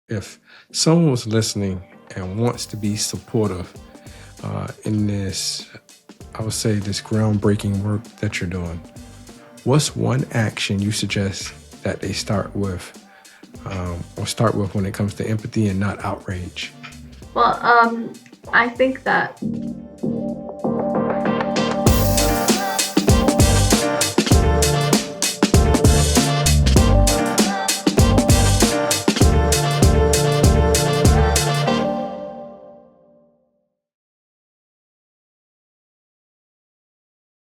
If someone was listening and wants to be supportive in this, I would say, this groundbreaking work that you're doing, what's one action you suggest that they start with when it comes to empathy and not outrage? Well, I think that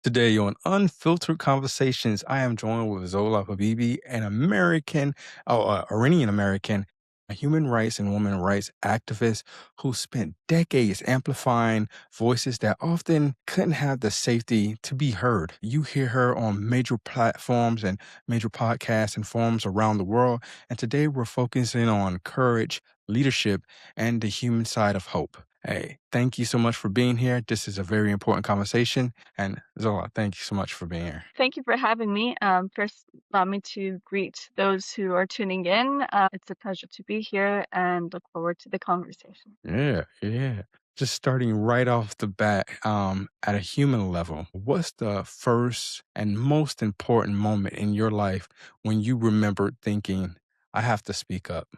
Today on Unfiltered Conversations, I am joined with Zolal Habibi, an Iranian American, a human rights and women rights activist who spent decades amplifying voices that often couldn't have the safety to be heard. You hear her on major platforms and major podcasts and forums around the world. And today we're focusing on courage, leadership, and the human side of hope. Hey, thank you so much for being here. This is a very important conversation. And Zola, thank you so much for being here. thank you for having me. First, allow me to greet those who are tuning in. It's a pleasure to be here and look forward to the conversation. Yeah. Just starting right off the bat, at a human level, what's the first and most important moment in your life when you remembered thinking, I have to speak up?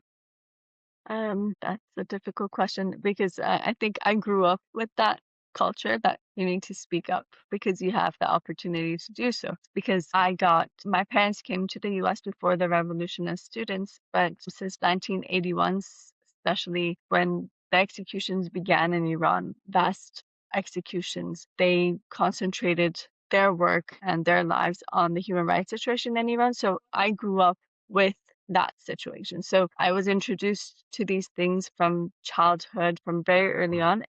That's a difficult question because I think I grew up with that culture that you need to speak up because you have the opportunity to do so. Because my parents came to the US before the revolution as students, but since 1981, especially when the executions began in Iran, vast executions, they concentrated their work and their lives on the human rights situation in Iran. So I grew up with that situation. So I was introduced to these things from childhood, from very early on.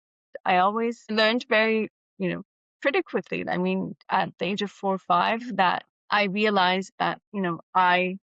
I always learned very, you know, pretty quickly. I mean, at the age of 4 or 5, that I realized that, I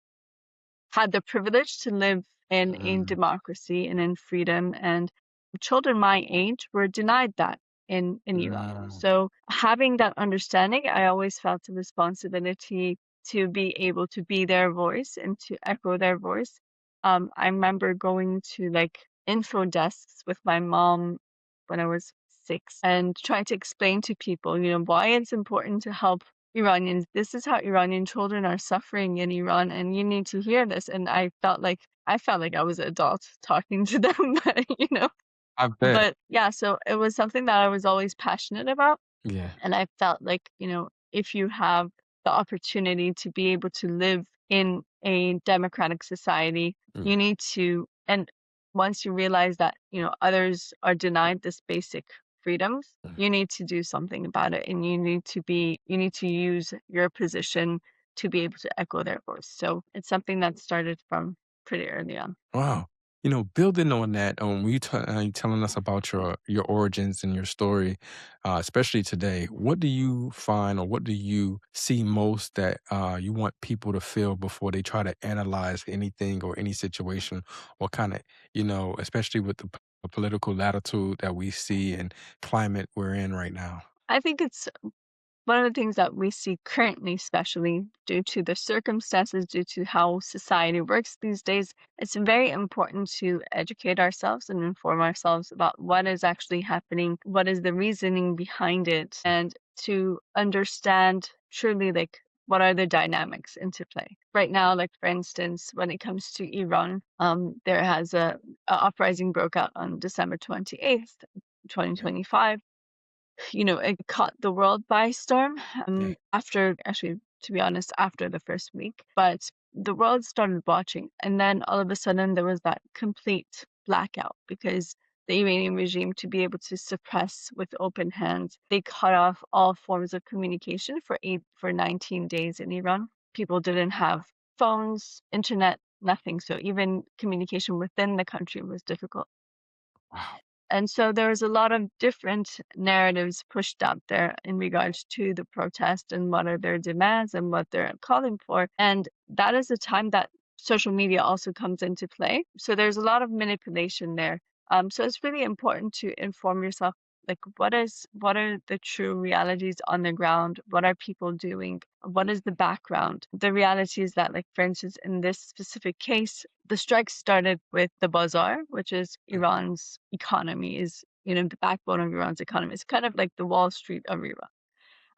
had the privilege to live in Mm, democracy and in freedom, and children my age were denied that in Iran. mm, So having that understanding, I always felt a responsibility to be able to be their voice and to echo their voice. I remember going to like info desks with my mom when I was 6 and trying to explain to people, why it's important to help Iranians. This is how Iranian children are suffering in Iran, and you need to hear this. And I felt like I was an adult talking to them, I bet. But yeah, so it was something that I was always passionate about, Yeah. and I felt like, if you have the opportunity to be able to live in a democratic society, Mm, you need to, and once you realize that, others are denied this basic freedoms, mm. you need to do something about it. And you need to use your position to be able to echo their voice. So it's something that started from pretty early on. Wow. Building on that, you telling us about your origins and your story, especially today, what do you find or what do you see most that you want people to feel before they try to analyze anything or any situation or kind of, especially with the political latitude that we see and climate we're in right now? I think it's one of the things that we see currently, especially due to the circumstances, due to how society works these days, it's very important to educate ourselves and inform ourselves about what is actually happening, what is the reasoning behind it, and to understand truly like what are the dynamics into play. Right now, like for instance, when it comes to Iran, there has a uprising broke out on December 28th, Yeah. 2025. It caught the world by storm, Yeah. after, actually, to be honest, after the first week. But the world started watching, and then all of a sudden there was that complete blackout because the Iranian regime, to be able to suppress with open hands, they cut off all forms of communication for 19 days in Iran. People didn't have phones, internet, nothing. So even communication within the country was difficult. Wow. And so there's a lot of different narratives pushed out there in regards to the protest and what are their demands and what they're calling for. And that is a time that social media also comes into play. So there's a lot of manipulation there. So it's really important to inform yourself like what are the true realities on the ground? What are people doing? What is the background? The reality is that, like, for instance, in this specific case, the strike started with the bazaar, which is Iran's economy, is, the backbone of Iran's economy. It's kind of like the Wall Street of Iran.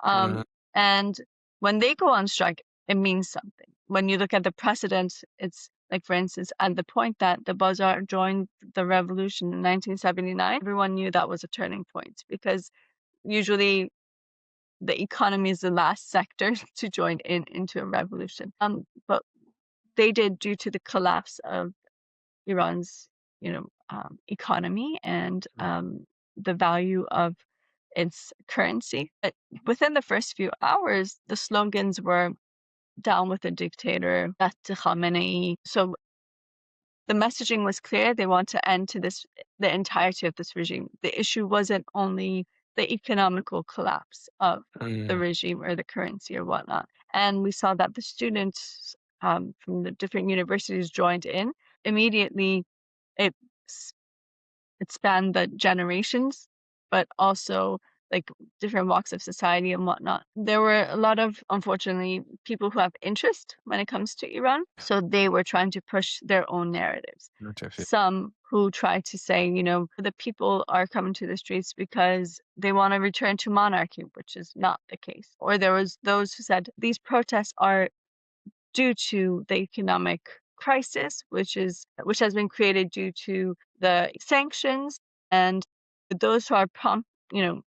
Mm, And when they go on strike, it means something. When you look at the precedent, it's like, for instance, at the point that the Bazaar joined the revolution in 1979, everyone knew that was a turning point, because usually the economy is the last sector to join into a revolution. But they did, due to the collapse of Iran's, economy and the value of its currency. But within the first few hours, the slogans were "Down with the dictator," "Back to Khamenei." So the messaging was clear. They want to end to the entirety of this regime. The issue wasn't only the economical collapse of the mm, regime or the currency or whatnot. And we saw that the students from the different universities joined in immediately. It it spanned the generations, but also like different walks of society and whatnot. There were a lot of, unfortunately, people who have interest when it comes to Iran. So they were trying to push their own narratives. narrative, Some who tried to say, the people are coming to the streets because they want to return to monarchy, which is not the case. Or there was those who said these protests are due to the economic crisis, which has been created due to the sanctions, and those who are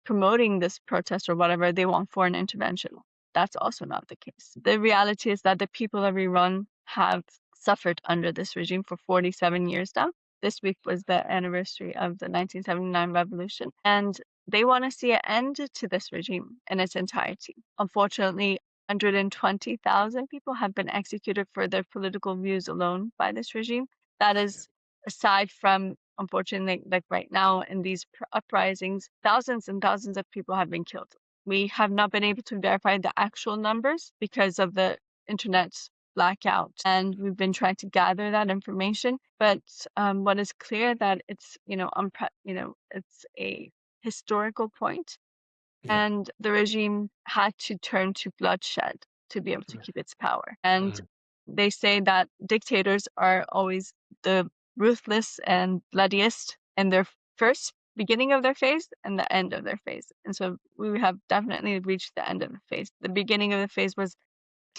promoting this protest or whatever, they want foreign intervention. That's also not the case. The reality is that the people of Iran have suffered under this regime for 47 years now. This week was the anniversary of the 1979 revolution, and they want to see an end to this regime in its entirety. Unfortunately, 120,000 people have been executed for their political views alone by this regime. That is aside from, unfortunately, like right now in these uprisings, thousands and thousands of people have been killed. We have not been able to verify the actual numbers because of the internet blackout, and we've been trying to gather that information. But what is clear that it's it's a historical point, yeah. and the regime had to turn to bloodshed to be able to keep its power. And Mm, they say that dictators are always the ruthless and bloodiest in their first beginning of their phase and the end of their phase. And so we have definitely reached the end of the phase. The beginning of the phase was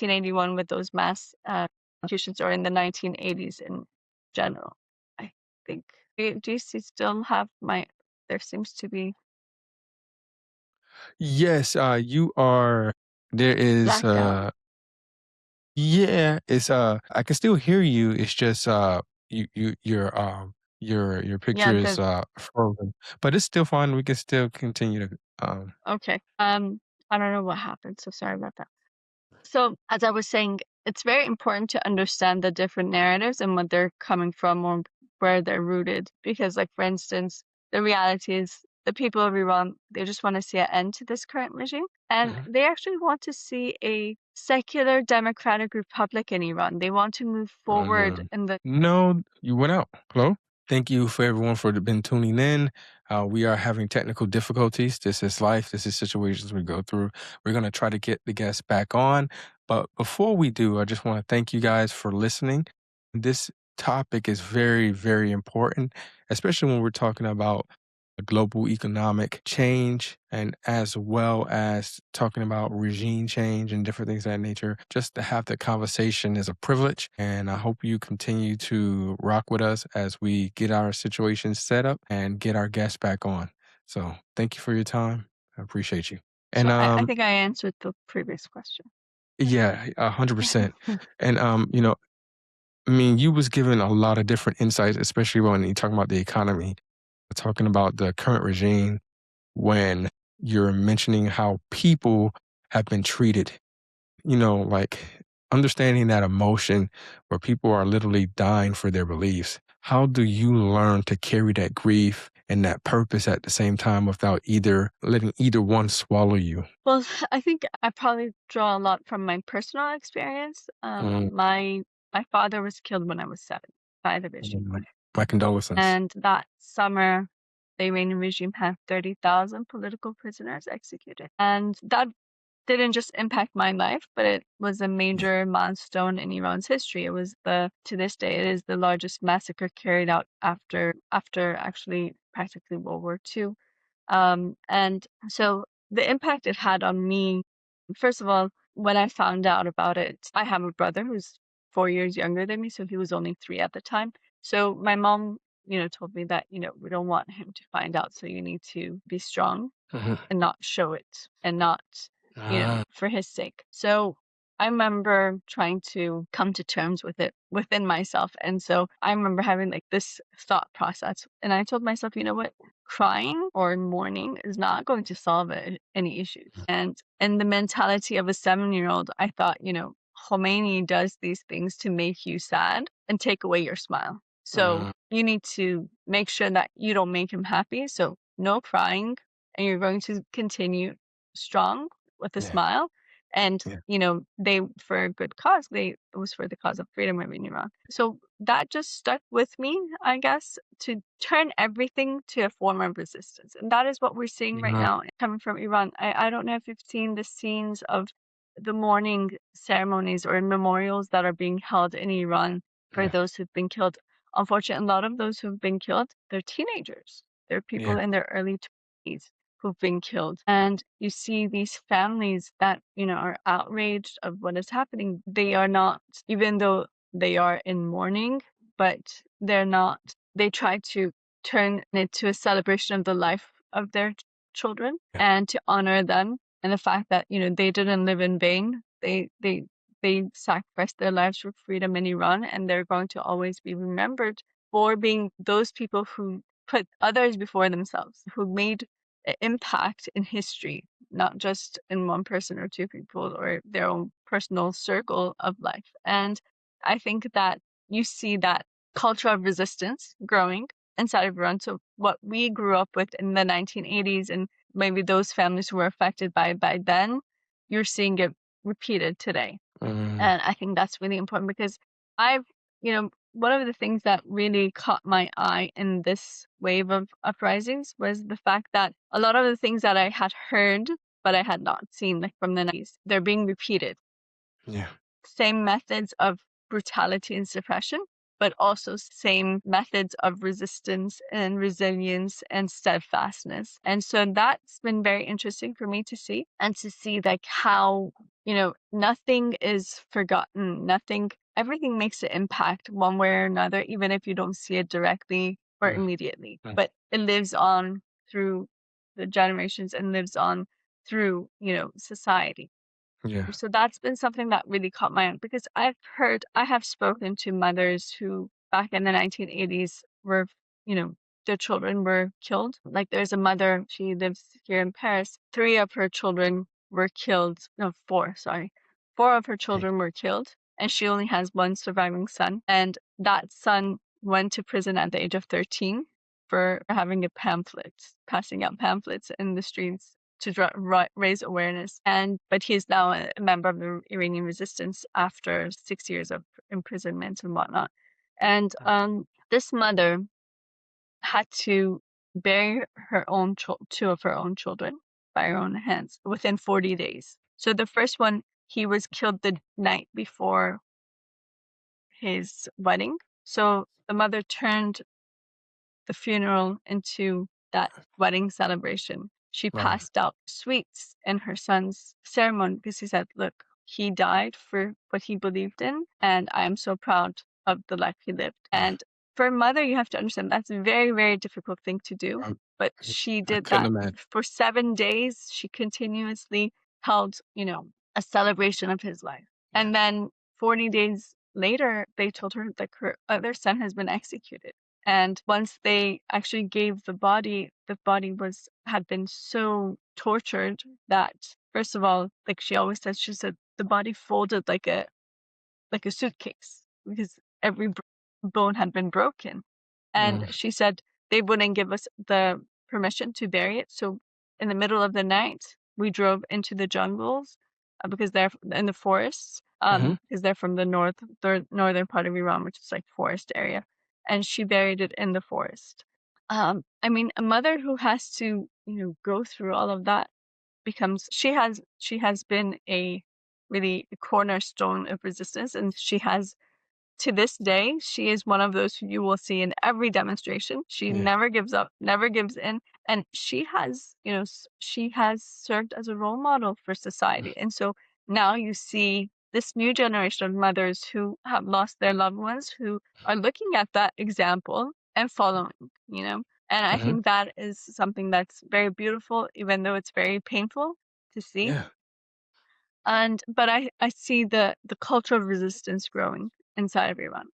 1981 with those mass executions, or in the 1980s in general, I think. Do you still have my, there seems to be yes, you are. There is, blackout. yeah, it's, I can still hear you. It's just, your Yeah, picture is, frozen, but it's still fine. We can still continue to, okay. I don't know what happened, so sorry about that. So, as I was saying, it's very important to understand the different narratives and what they're coming from or where they're rooted. Because, like, for instance, the reality is the people of Iran, they just want to see an end to this current regime. And mhm. they actually want to see a secular democratic republic in Iran. They want to move forward in the No, you went out. Hello? Thank you for everyone for been tuning in. We are having technical difficulties. This is life. This is situations we go through. We're going to try to get the guests back on. But before we do, I just want to thank you guys for listening. This topic is very, very important, especially when we're talking about global economic change and as well as talking about regime change and different things of that nature. Just to have the conversation is a privilege. And I hope you continue to rock with us as we get our situations set up and get our guests back on. So thank you for your time. I appreciate you. so And I think I answered the previous question. yeah, 100%. And I mean, you was given a lot of different insights, especially when you talking about the economy, talking about the current regime, when you're mentioning how people have been treated, like understanding that emotion where people are literally dying for their beliefs. How do you learn to carry that grief and that purpose at the same time without either letting either one swallow you? Well, I think I probably draw a lot from my personal experience. Mm, My father was killed when I was 7 by the regime, mm, my condolences. and that summer the Iranian regime had 30,000 political prisoners executed. And that didn't just impact my life, but it was a Yeah. major milestone in Iran's history. It was to this day, it is the largest massacre carried out after actually practically World War II. And so the impact it had on me, first of all, when I found out about it, I have a brother who's 4 years younger than me, so he was only 3 at the time. So my mom, told me that, we don't want him to find out, so you need to be strong Mhm. and not show it and not, Ah, for his sake. So I remember trying to come to terms with it within myself. And so I remember having like this thought process. And I told myself, you know what? Crying or mourning is not going to solve any issues. And in the mentality of a 7-year-old, I thought, Khomeini does these things to make you sad and take away your smile. So mm, you need to make sure that you don't make him happy. So no crying, and you're going to continue strong with a yeah, smile. And, yeah, they, for a good cause, it was for the cause of freedom of Iran. So that just stuck with me, I guess, to turn everything to a form of resistance. And that is what we're seeing right uh, now coming from Iran. I don't know if you've seen the scenes of the mourning ceremonies or memorials that are being held in Iran for yeah, those who've been killed. Unfortunately, a lot of those who've been killed, they're teenagers. They're people yeah, in their early 20s who've been killed. And you see these families that, are outraged of what is happening. They are not, even though they are in mourning, but they're not, they try to turn it to a celebration of the life of their children yeah, and to honor them and the fact that, they didn't live in vain. They sacrificed their lives for freedom in Iran, and they're going to always be remembered for being those people who put others before themselves, who made impact in history, not just in one person or two people or their own personal circle of life. And I think that you see that culture of resistance growing inside of Iran. So what we grew up with in the 1980s and maybe those families who were affected by then, you're seeing it repeated today. mm, And I think that's really important because I've, one of the things that really caught my eye in this wave of uprisings was the fact that a lot of the things that I had heard, but I had not seen, like from the 90s, they're being repeated. yeah, Same methods of brutality and suppression, but also same methods of resistance and resilience and steadfastness. And so that's been very interesting for me to see and to see like how, nothing is forgotten, everything makes an impact one way or another, even if you don't see it directly or mm, immediately, mm, but it lives on through the generations and lives on through, society. yeah, So that's been something that really caught my eye because I have spoken to mothers who back in the 1980s were, their children were killed. Like there's a mother, she lives here in Paris. 3 of her children were killed. No, 4, sorry. 4 of her mm, children were killed and she only has one surviving son. And that son went to prison at the age of 13 for having a pamphlet, passing out pamphlets in the streets to raise awareness. But he's now a member of the Iranian resistance after 6 years of imprisonment and whatnot. And this mother had to bury her own 2 of her own children by her own hands within 40 days. So the first one, he was killed the night before his wedding. So the mother turned the funeral into that wedding celebration. She wow, passed out sweets in her son's ceremony because he said, look, he died for what he believed in, and I am so proud of the life he lived. yeah, And for a mother, you have to understand that's a very, very difficult thing to do. um, But she I did couldn't that imagine. for 7 days. She continuously held, a celebration of his life. Yeah, And then 40 days later, they told her that her other son has been executed. And once they actually gave the body had been so tortured that first of all, like she said the body folded like a suitcase because every bone had been broken. And mm, she said they wouldn't give us the permission to bury it. So in the middle of the night, we drove into the jungles because they're in the forests, mhm, because they're from the northern part of Iran, which is like forest area. And she buried it in the forest. I mean, a mother who has to, go through all of that becomes she has been a really cornerstone of resistance, and she has to this day, she is one of those who you will see in every demonstration. She Yeah. never gives up, never gives in, and she has, she has served as a role model for society. And so now you see this new generation of mothers who have lost their loved ones who are looking at that example and following, you know. And I Mhm. think that is something that's very beautiful, even though it's very painful to see. Yeah. And but I see the culture of resistance growing inside of Iran.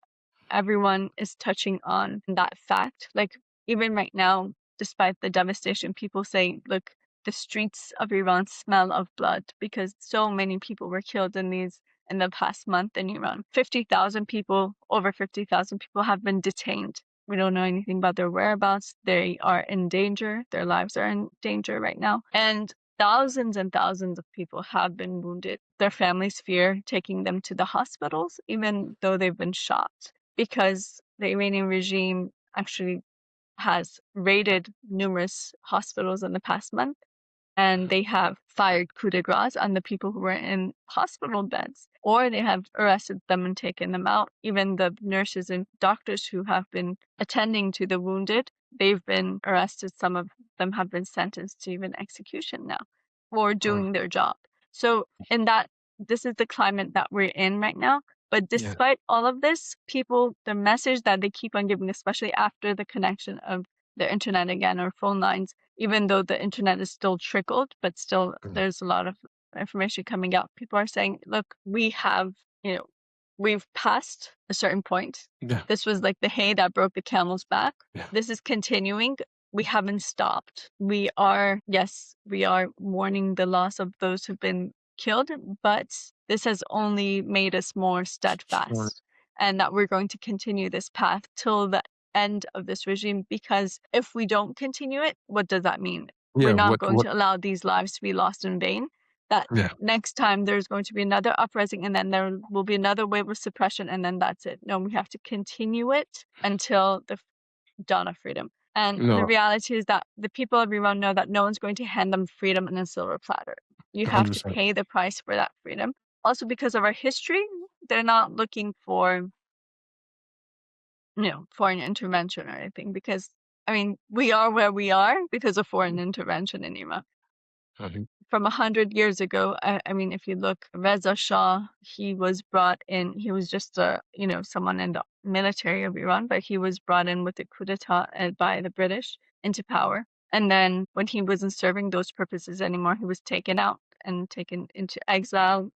Everyone is touching on that fact. Like, even right now, despite the devastation, people say, look, the streets of Iran smell of blood because so many people were killed in the past month in Iran. 50,000 people, over 50,000 people have been detained. We don't know anything about their whereabouts. They are in danger. Their lives are in danger right now. And thousands of people have been wounded. Their families fear taking them to the hospitals, even though they've been shot, because the Iranian regime actually has raided numerous hospitals in the past month, and they have fired coup de grace on the people who were in hospital beds, or they have arrested them and taken them out. Even the nurses and doctors who have been attending to the wounded, they've been arrested. Some of them have been sentenced to even execution now for Mm. doing their job. So, in that, this is the climate that we're in right now. But Yeah. despite all of this, people, the message that they keep on giving, especially after the connection of the internet again or phone lines, even though the internet is still trickled, but still Mm. there's a lot of information coming out. People are saying, look, we have, we've passed a certain point. Yeah. This was like the hay that broke the camel's back. Yeah. This is continuing. We haven't stopped. We are mourning the loss of those who've been killed, but this has only made us more Sure. steadfast, and that we're going to continue this path till the end of this regime, because if we don't continue it, what does that mean? We're Yeah. not What? going What? to allow these lives to be lost in vain. That Yeah. next time there's going to be another uprising, and then there will be another wave of suppression, and then that's it. No, we have to continue it until the dawn of freedom. And the No. reality is that the people of Iran know that no one's going to hand them freedom in a silver platter. You have to 100%. pay the price for that freedom. Also, because of our history, they're not looking for, foreign intervention or anything, because, I mean, we are where we are because of foreign intervention in Iran. Mhm. From 100 years ago, I mean, if you look, Reza Shah, he was brought in. He was just someone in the military of Iran, but he was brought in with a coup d'état by the British into power. And then when he wasn't serving those purposes anymore, he was taken out and taken into exile,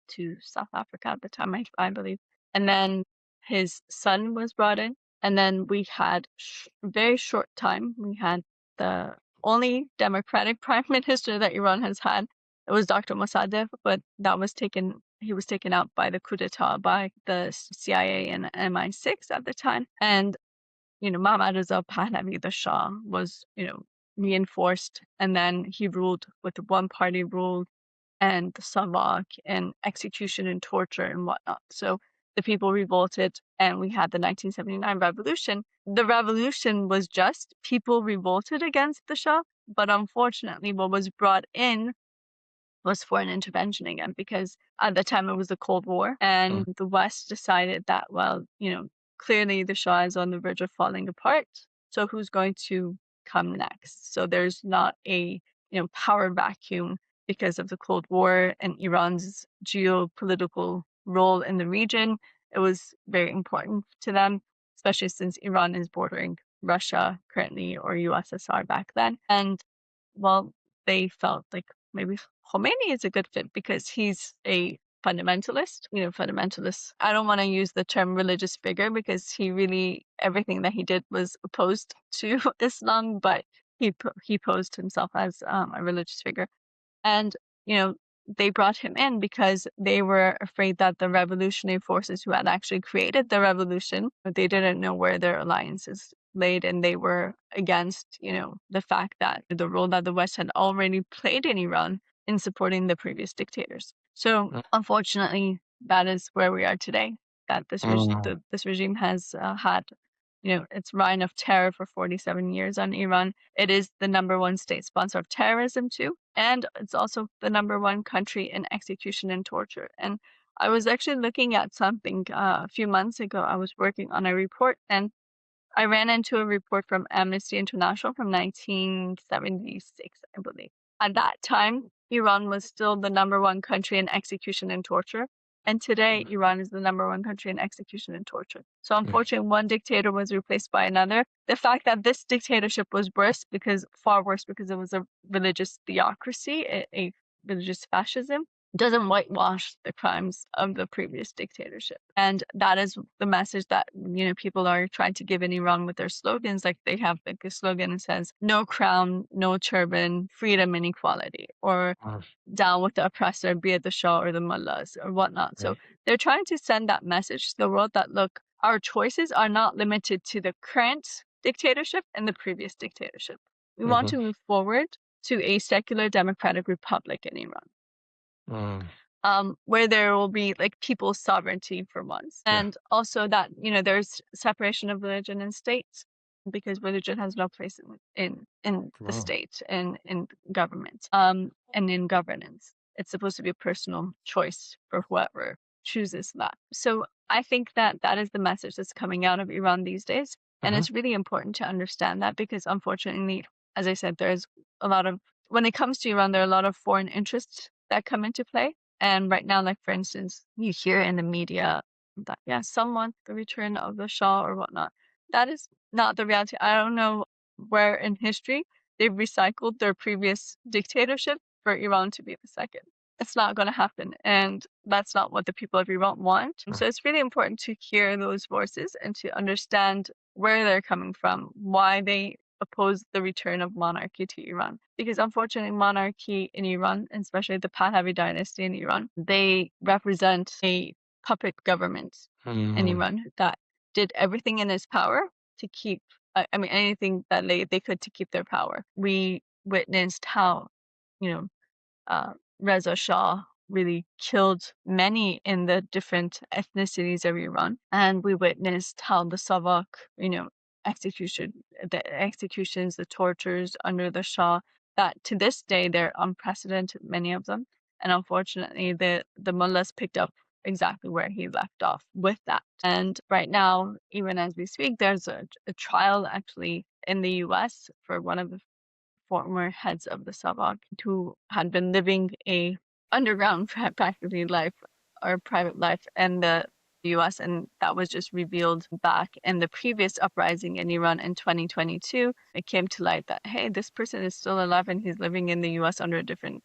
to South Africa at the time, I believe. And then his son was brought in, and then we had very short time. We had the only democratic prime minister that Iran has had. It was Dr. Mossadegh, but he was taken out by the coup d'etat by the CIA and MI6 at the time. And, Mohammad Reza Pahlavi, the Shah, was, reinforced, and then he ruled with one party rule and the savak and execution and torture and whatnot. So the people revolted, and we had the 1979 revolution. The revolution was just people revolted against the Shah, but unfortunately, what was brought in was foreign intervention again, because at the time it was the Cold War, Mm. and the West decided that, well, clearly the Shah is on the verge of falling apart. So who's going to come next? So there's not a power vacuum because of the Cold War and Iran's geopolitical role in the region. It was very important to them, especially since Iran is bordering Russia currently, or USSR back then. And, well, they felt like maybe Khomeini is a good fit because he's a fundamentalist. Fundamentalists. I don't want to use the term religious figure because everything that he did was opposed to Islam, but he posed himself as a religious figure. And, you know, they brought him in because they were afraid that the revolutionary forces who had actually created the revolution, they didn't know where their alliances laid, and they were against, the fact that the role that the West had already played in Iran in supporting the previous dictators. So, unfortunately, that is where we are today. That this Mm. regime has had its reign of terror for 47 years on Iran. It is the number one state sponsor of terrorism too, and it's also the number one country in execution and torture. And I was actually looking at something a few months ago. I was working on a report, and I ran into a report from Amnesty International from 1976, I believe. At that time, Iran was still the number one country in execution and torture. And today, Iran is the number one country in execution and torture. So unfortunately, one dictator was replaced by another. The fact that this dictatorship was far worse because it was a religious theocracy, a religious fascism, doesn't whitewash the crimes of the previous dictatorship. And that is the message that, people are trying to give in Iran with their slogans. Like they have like a slogan that says, no crown, no turban, freedom and equality, or down with the oppressor, be it the Shah or the mullahs or whatnot. So they're trying to send that message to the world that, look, our choices are not limited to the current dictatorship and the previous dictatorship. We want to move forward to a secular democratic republic in Iran. Where there will be like people's sovereignty for once, and also that there's separation of religion and state, because religion has no place in the state and in government, and in governance. It's supposed to be a personal choice for whoever chooses that. So I think that that is the message that's coming out of Iran these days, and it's really important to understand that, because unfortunately, as I said, there's when it comes to Iran, there are a lot of foreign interests that come into play. And right now, like for instance, you hear in the media that some want the return of the Shah or whatnot. That is not the reality. I don't know where in history they've recycled their previous dictatorship for Iran to be the second. It's not going to happen, and that's not what the people of Iran want. So it's really important to hear those voices and to understand where they're coming from, why they oppose the return of monarchy to Iran. Because unfortunately, monarchy in Iran, especially the Pahlavi dynasty in Iran, they represent a puppet government in Iran that did everything in its power to keep, anything that they could to keep their power. We witnessed how, Reza Shah really killed many in the different ethnicities of Iran. And we witnessed how the Savak, the executions, the tortures under the Shah, that to this day they're unprecedented, many of them. And unfortunately, the mullahs picked up exactly where he left off with that. And right now, even as we speak, there's a trial actually in the US for one of the former heads of the Savak, who had been living a underground practically life or private life in the US, and that was just revealed back in the previous uprising in Iran in 2022. It came to light that, hey, this person is still alive and he's living in the US under a different,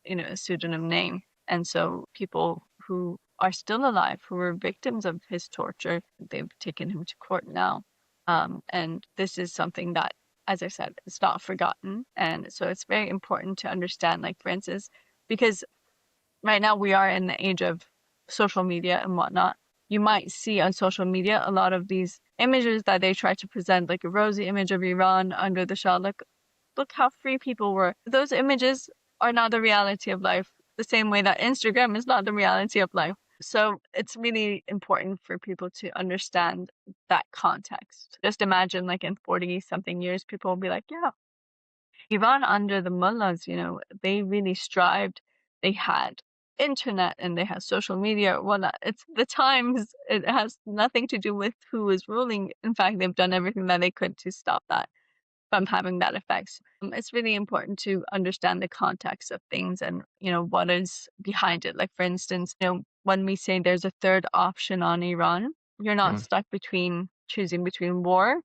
a pseudonym name. And so people who are still alive, who were victims of his torture, they've taken him to court now. And this is something that, as I said, it's not forgotten. And so it's very important to understand, like, for instance, because right now we are in the age of social media and whatnot. You might see on social media a lot of these images that they try to present, like a rosy image of Iran under the Shah. Look how free people were. Those images are not the reality of life, the same way that Instagram is not the reality of life. So it's really important for people to understand that context. Just imagine, like, in 40 something years, people will be like, yeah, Iran under the mullahs, they really strived. They had internet and they had social media or whatnot. It's the times. It has nothing to do with who is ruling. In fact, they've done everything that they could to stop that from having that effect. It's really important to understand the context of things and, what is behind it. Like, for instance, when we say there's a third option on Iran, you're not stuck choosing between war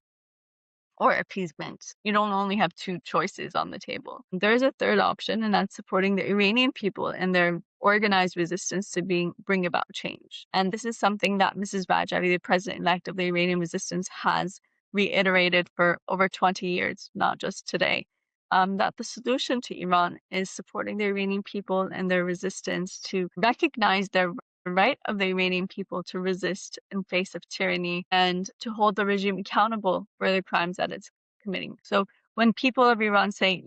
or appeasement. You don't only have two choices on the table. There's a third option, and that's supporting the Iranian people and their organized resistance to bring about change. And this is something that Mrs. Rajavi, the president-elect of the Iranian resistance, has reiterated for over 20 years, not just today, that the solution to Iran is supporting the Iranian people and their resistance to recognize their right of the Iranian people to resist in face of tyranny and to hold the regime accountable for the crimes that it's committing. So when people of Iran say,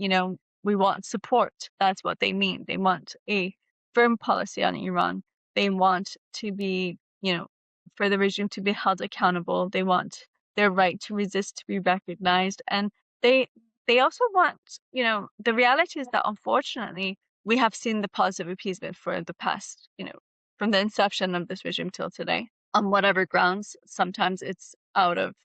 we want support, that's what they mean. They want a firm policy on Iran. They want to be, for the regime to be held accountable. They want their right to resist to be recognized. And they they also want, the reality is that unfortunately we have seen the positive appeasement for the past, from the inception of this regime till today, on whatever grounds. Sometimes it's out of,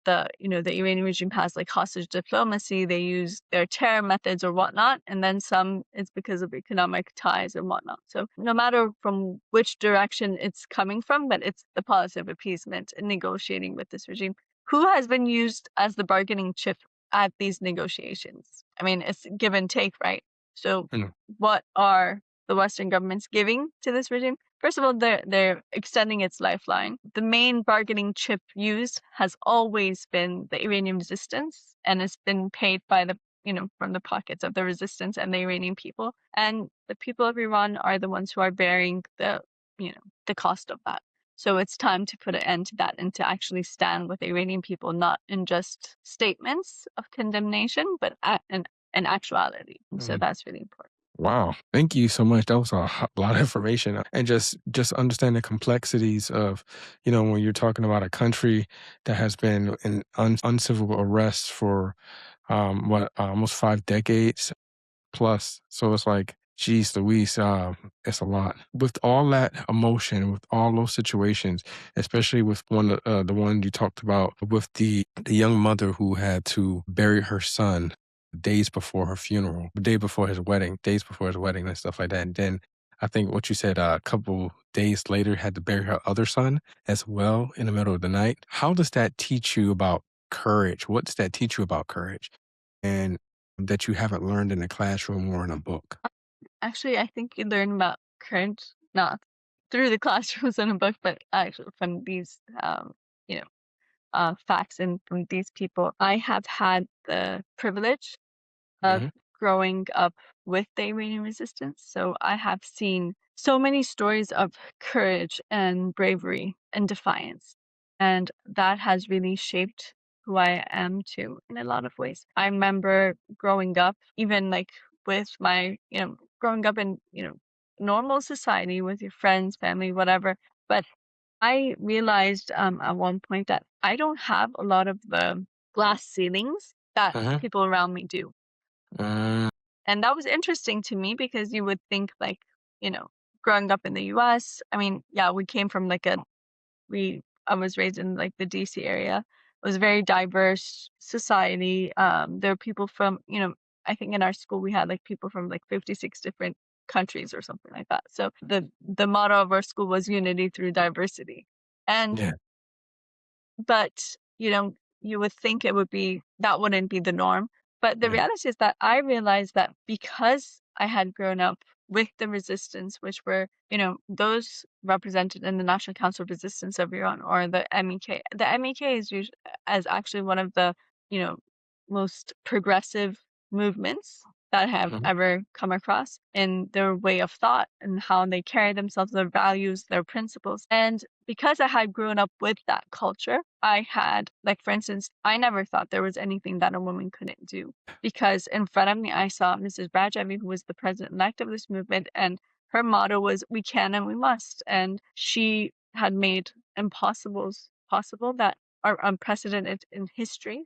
the Iranian regime has like hostage diplomacy. They use their terror methods or whatnot, and then some it's because of economic ties and whatnot. So no matter from which direction it's coming from, but it's the policy of appeasement and negotiating with this regime, who has been used as the bargaining chip at these negotiations. I mean, it's give and take, right? So Mm. what are the Western governments giving to this regime? First of all, they're extending its lifeline. The main bargaining chip used has always been the Iranian resistance, and it's been paid by the, from the pockets of the resistance and the Iranian people. And the people of Iran are the ones who are bearing the cost of that. So it's time to put an end to that and to actually stand with the Iranian people, not in just statements of condemnation, but in actuality. So Mm. that's really important. Wow. Thank you so much. That was lot of information, and just understand the complexities of, when you're talking about a country that has been in uncivil arrest for almost 5 decades plus. So it's like, geez Louise, it's a lot. With all that emotion, with all those situations, especially with the one you talked about with the young mother who had to bury her son days before her funeral, the day before his wedding, days before his wedding and stuff like that. And then I think what you said, a couple days later, had to bury her other son as well in the middle of the night. How does that teach you about courage? What does that teach you about courage? And that you haven't learned in a classroom or in a book? Actually, I think you learn about courage not through the classrooms in a book, but actually from these, you know, facts and from these people. I have had the privilege of Mhm, growing up with the Iranian resistance. So I have seen so many stories of courage and bravery and defiance. And that has really shaped who I am too in a lot of ways. I remember growing up, even like with my, growing up in, normal society with your friends, family, whatever. But I realized at one point that I don't have a lot of the glass ceilings that mhm, people around me do. mm, And that was interesting to me because you would think like, you know, growing up in the US, I mean, yeah, we came from like I was raised in like the DC area. It was a very diverse society. There are people from, I think in our school we had like people from like 56 different countries or something like that. So the motto of our school was unity through diversity. And yeah, but, you would think that wouldn't be the norm. But the yeah, reality is that I realized that because I had grown up with the resistance, which were, those represented in the National Council of Resistance of Iran or the MEK. The MEK is usually as actually one of the, you know, most progressive movements that I have mhm, ever come across in their way of thought and how they carry themselves, their values, their principles. And because I had grown up with that culture, I had, like, for instance, I never thought there was anything that a woman couldn't do. Because in front of me, I saw Mrs. Rajavi, who was the president-elect of this movement, and her motto was, "We can and we must." And she had made impossibles possible that are unprecedented in history.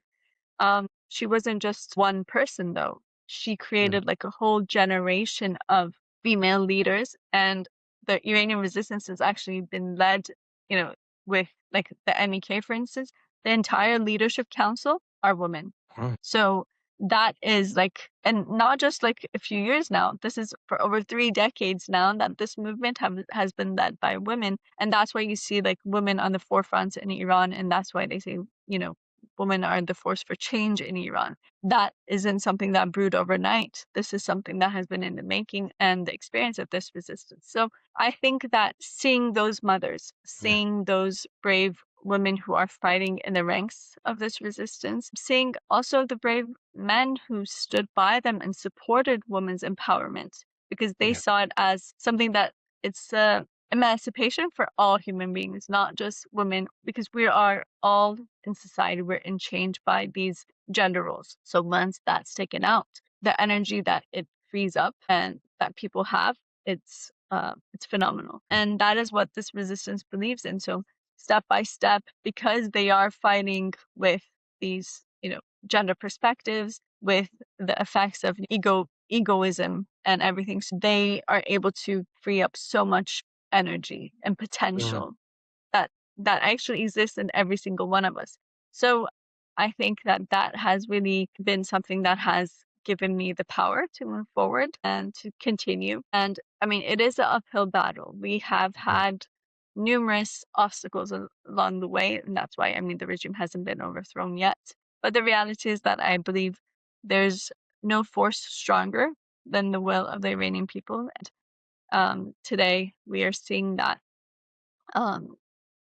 She wasn't just one person though. She mm, created like a whole generation of female leaders, and the Iranian resistance has actually been led, you know, with like the MEK, for instance, the entire leadership council are women. wow, So that is like, and not just like a few years now. This is for over 3 decades now that this movement has been led by women, and that's why you see like women on the forefront in Iran, and that's why they say, women are the force for change in Iran. That isn't something that brewed overnight. This is something that has been in the making and the experience of this resistance. So I think that seeing those mothers, yeah, seeing those brave women who are fighting in the ranks of this resistance, seeing also the brave men who stood by them and supported women's empowerment because they yeah, saw it as something that it's emancipation for all human beings, not just women, because we are all in society, we're enchained by these gender roles. So once that's taken out, the energy that it frees up and that people have, it's phenomenal. mm, And that is what this resistance believes in. So step by step, because they are fighting with these, gender perspectives, with the effects of egoism and everything. So they are able to free up so much energy and Mm, potential that actually exists in every single one of us. So I think that that has really been something that has given me the power to move forward and to continue. And I mean, it is an uphill battle. We have yeah. had numerous obstacles along the way, and that's why, I mean, the regime hasn't been overthrown yet. But the reality is that I believe there's no force stronger than the will of the Iranian people. And today we are seeing that um,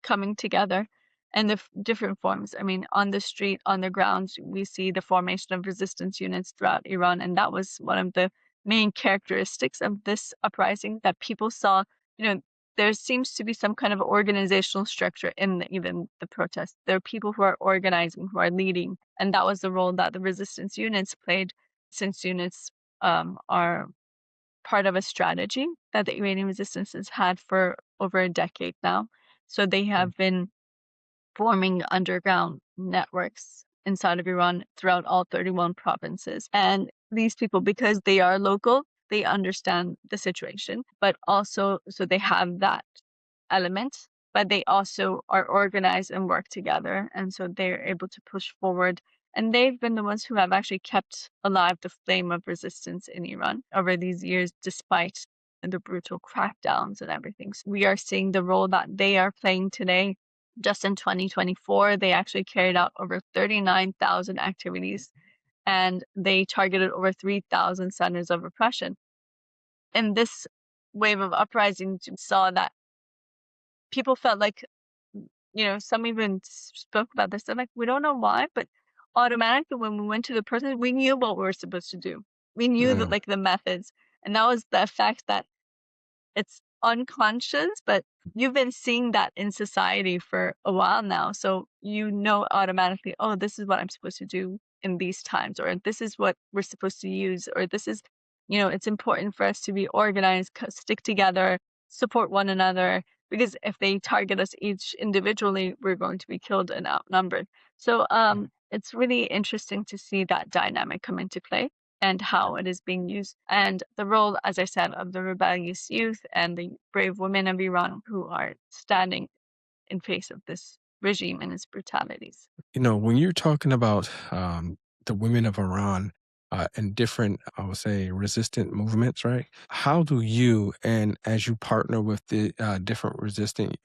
coming together and the different forms. I mean, on the street, on the grounds, we see the formation of resistance units throughout Iran. And that was one of the main characteristics of this uprising, that people saw, you know, there seems to be some kind of organizational structure in even the protest. There are people who are organizing, who are leading. And that was the role that the resistance units played, since units are part of a strategy that the Iranian resistance has had for over a decade now. So they Mm, have been forming underground networks inside of Iran throughout all 31 provinces. And these people, because they are local, they understand the situation, but also, so they have that element, but they also are organized and work together. And so they're able to push forward. And they've been the ones who have actually kept alive the flame of resistance in Iran over these years, despite the brutal crackdowns and everything. So we are seeing the role that they are playing today. Just in 2024, they actually carried out over 39,000 activities, and they targeted over 3,000 centers of oppression. In this wave of uprising, we saw that people felt like, some even spoke about this. They're like, we don't know why, but automatically when we went to the protest, we knew what we were supposed to do. We knew that, mm, like, the methods, and that was the effect, that it's unconscious, but you've been seeing that in society for a while now. So you know automatically, oh, this is what I'm supposed to do in these times, or this is what we're supposed to use, or this is, it's important for us to be organized, stick together, support one another, because if they target us each individually, we're going to be killed and outnumbered. So it's really interesting to see that dynamic come into play and how it is being used, and the role, as I said, of the rebellious youth and the brave women of Iran who are standing in face of this regime and its brutalities. When you're talking about the women of Iran and different, I would say, resistant movements, right? How do you, and as you partner with the different resistant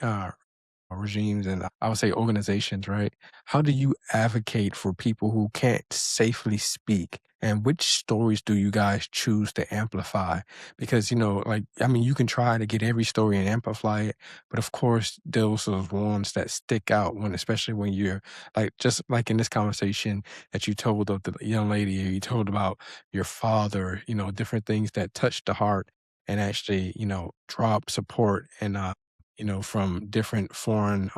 regimes and I would say organizations, right? How do you advocate for people who can't safely speak? And which stories do you guys choose to amplify? Because, like, I mean, you can try to get every story and amplify it, but of course, those are the ones that stick out especially when you're like, just like in this conversation that you told of the young lady, you told about your father, different things that touched the heart and actually, drop support and from different foreign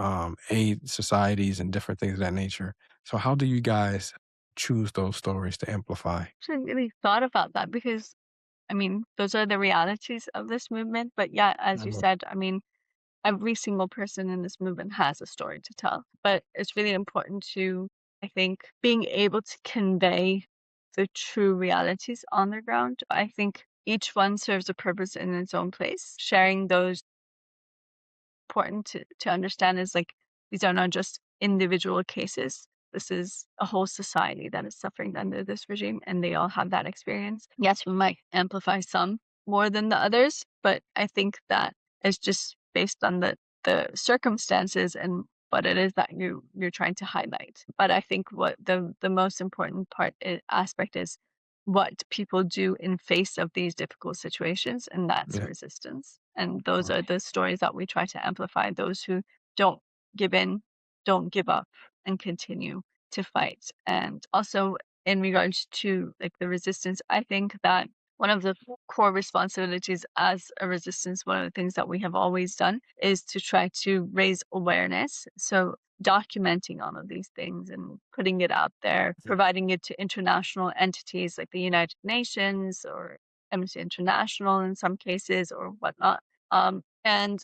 aid societies and different things of that nature. So, how do you guys choose those stories to amplify? Actually really thought about that, because I mean, those are the realities of this movement. But yeah, as you Mhm. said, I mean, every single person in this movement has a story to tell. But it's really important to, I think, being able to convey the true realities on the ground. I think each one serves a purpose in its own place. Sharing those, important to understand, is like, these are not just individual cases. This is a whole society that is suffering under this regime, and they all have that experience. Yes, we might amplify some more than the others, but I think that it's just based on the circumstances and what it is that you're trying to highlight. But I think what the most important aspect is what people do in face of these difficult situations, and that's Yeah. resistance. And those Right. are the stories that we try to amplify, those who don't give in, don't give up, and continue to fight. And also, in regards to, like, the resistance, I think that one of the core responsibilities as a resistance, one of the things that we have always done, is to try to raise awareness. So documenting all of these things and putting it out there, Mhm. providing it to international entities like the United Nations or Amnesty International in some cases, or whatnot. And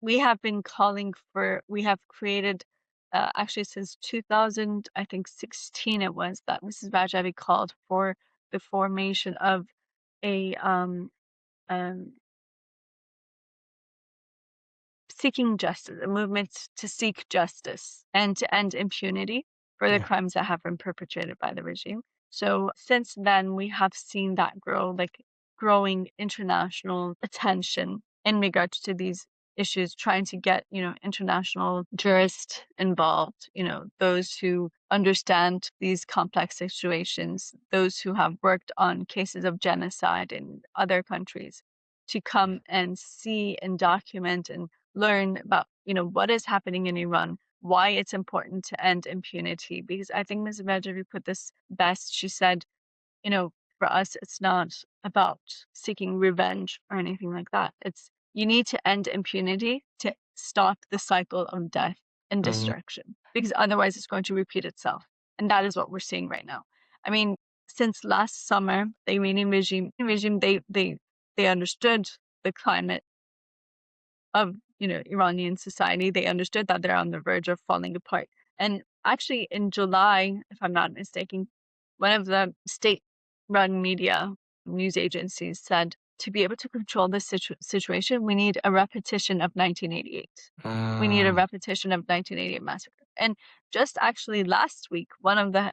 we have been calling for, we have created, actually since 2000, I think 16 it was, that Mrs. Rajavi called for the formation of a um, seeking justice, a movement to seek justice and to end impunity for the Yeah. crimes that have been perpetrated by the regime. So since then, we have seen that grow, like growing international attention in regards to these issues, trying to get, international jurists involved, those who understand these complex situations, those who have worked on cases of genocide in other countries to come and see and document and learn about, what is happening in Iran, why it's important to end impunity. Because I think Ms. Rajavi put this best. She said, for us, it's not about seeking revenge or anything like that. It's you need to end impunity to stop the cycle of death and Mhm. destruction, because otherwise it's going to repeat itself. And that is what we're seeing right now. I mean, since last summer, the Iranian regime they understood the climate of, Iranian society. They understood that they're on the verge of falling apart. And actually in July, if I'm not mistaken, one of the state-run media news agencies said to be able to control this situation, we need a repetition of 1988. We need a Mm, repetition of 1988 massacre. And just actually last week, one of the,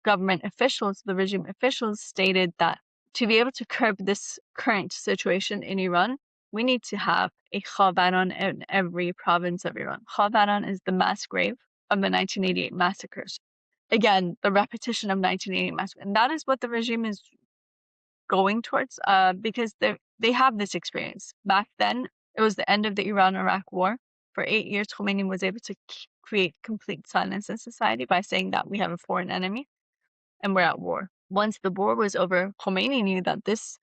government officials, the regime officials stated that to be able to curb this current situation in Iran, we need to have a Khavaran in every province of Iran. Khavaran is the mass grave of the 1988 massacres. Again, the repetition of 1988 massacre. And that is what the regime is going towards, because they have this experience. Back then, it was the end of the Iran-Iraq war. For 8 years, Khomeini was able to create complete silence in society by saying that we have a foreign enemy and we're at war. Once the war was over, Khomeini knew that this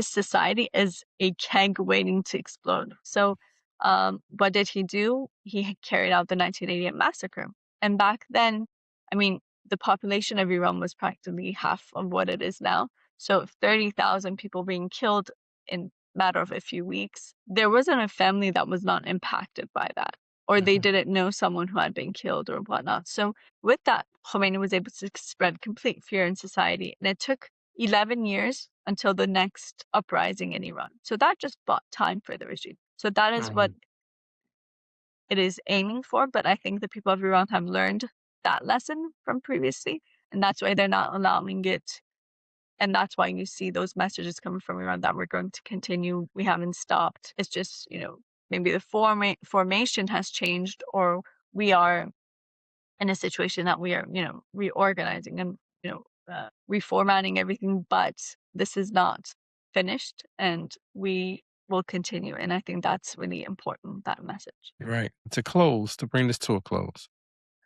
society is a keg waiting to explode. So, what did he do? He carried out the 1988 massacre. And back then, I mean, the population of Iran was practically half of what it is now. So, 30,000 people being killed in matter of a few weeks, there wasn't a family that was not impacted by that, or they mhm. didn't know someone who had been killed or whatnot. So, with that, Khomeini was able to spread complete fear in society, and it took 11 years until the next uprising in Iran. So that just bought time for the regime. So that is what Mhm. it is aiming for. But I think the people of Iran have learned that lesson from previously, and that's why they're not allowing it. And that's why you see those messages coming from Iran that we're going to continue. We haven't stopped. It's just, maybe the formation has changed, or we are in a situation that we are, reorganizing and, reformatting everything, but this is not finished and we will continue. And I think that's really important, that message. Right. To bring this to a close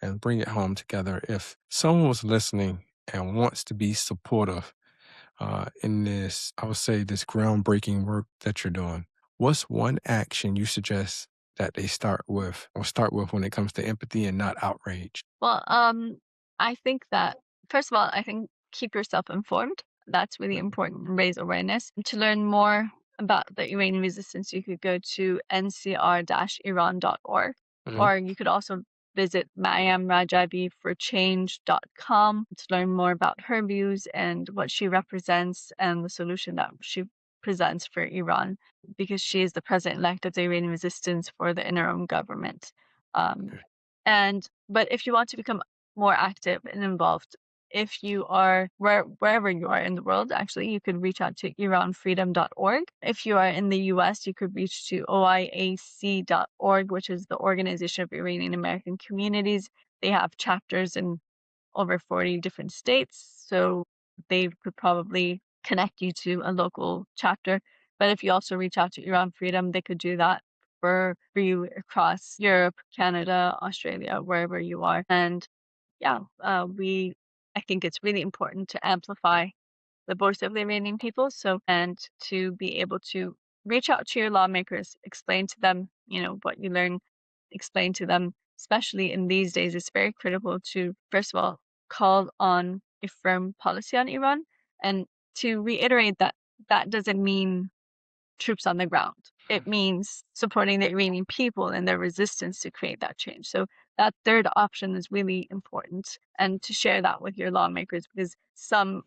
and bring it home together, if someone was listening and wants to be supportive in this, I would say, this groundbreaking work that you're doing, what's one action you suggest that they start with when it comes to empathy and not outrage? Well, I think that, first of all, I think keep yourself informed. That's really Mhm. important. Raise awareness. To learn more about the Iranian resistance, you could go to ncr-iran.org, Mhm. or you could also visit Maryam Rajavi for change.com to learn more about her views and what she represents and the solution that she presents for Iran, because she is the president-elect of the Iranian resistance for the interim government. Um, but if you want to become more active and involved, if you are wherever you are in the world, actually, you could reach out to iranfreedom.org. If you are in the US, you could reach to oiac.org, which is the Organization of Iranian American Communities. They have chapters in over 40 different states, so they could probably connect you to a local chapter. But if you also reach out to Iran Freedom, they could do that for you across Europe, Canada, Australia, wherever you are. And yeah, I think it's really important to amplify the voice of the Iranian people. So, and to be able to reach out to your lawmakers, explain to them, what you learn, explain to them, especially in these days, it's very critical to, first of all, call on a firm policy on Iran, and to reiterate that that doesn't mean troops on the ground. it means supporting the Iranian people and their resistance to create that change. So that third option is really important, and to share that with your lawmakers, because some,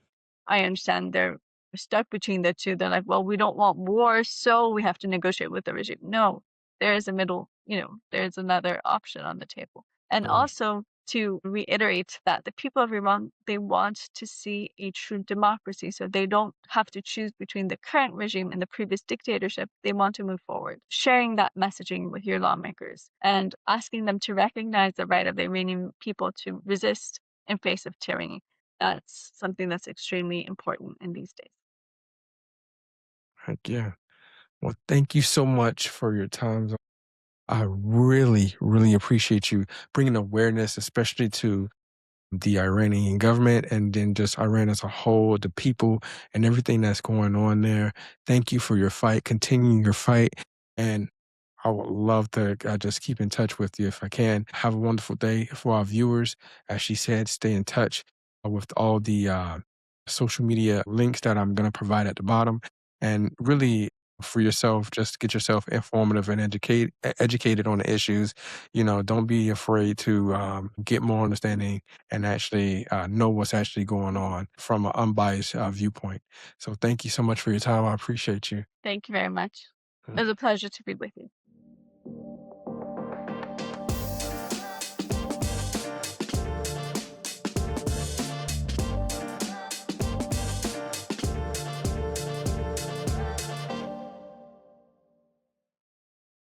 I understand, they're stuck between the two. They're like, well, we don't want war, so we have to negotiate with the regime. No, there is a middle, there's another option on the table. And Mm, also to reiterate that the people of Iran, they want to see a true democracy. So they don't have to choose between the current regime and the previous dictatorship. They want to move forward. Sharing that messaging with your lawmakers and asking them to recognize the right of the Iranian people to resist in face of tyranny. That's something that's extremely important in these days. heck yeah. Well, thank you so much for your time. I really, really appreciate you bringing awareness, especially to the Iranian government and then just Iran as a whole, the people and everything that's going on there. Thank you for your fight, continuing your fight. And I would love to just keep in touch with you if I can. Have a wonderful day for our viewers. As she said, stay in touch with all the social media links that I'm going to provide at the bottom. And really, for yourself, just get yourself informative and educated on the issues. Don't be afraid to get more understanding and actually know what's actually going on from an unbiased viewpoint. So thank you so much for your time. I appreciate you. Thank you very much. It was a pleasure to be with you.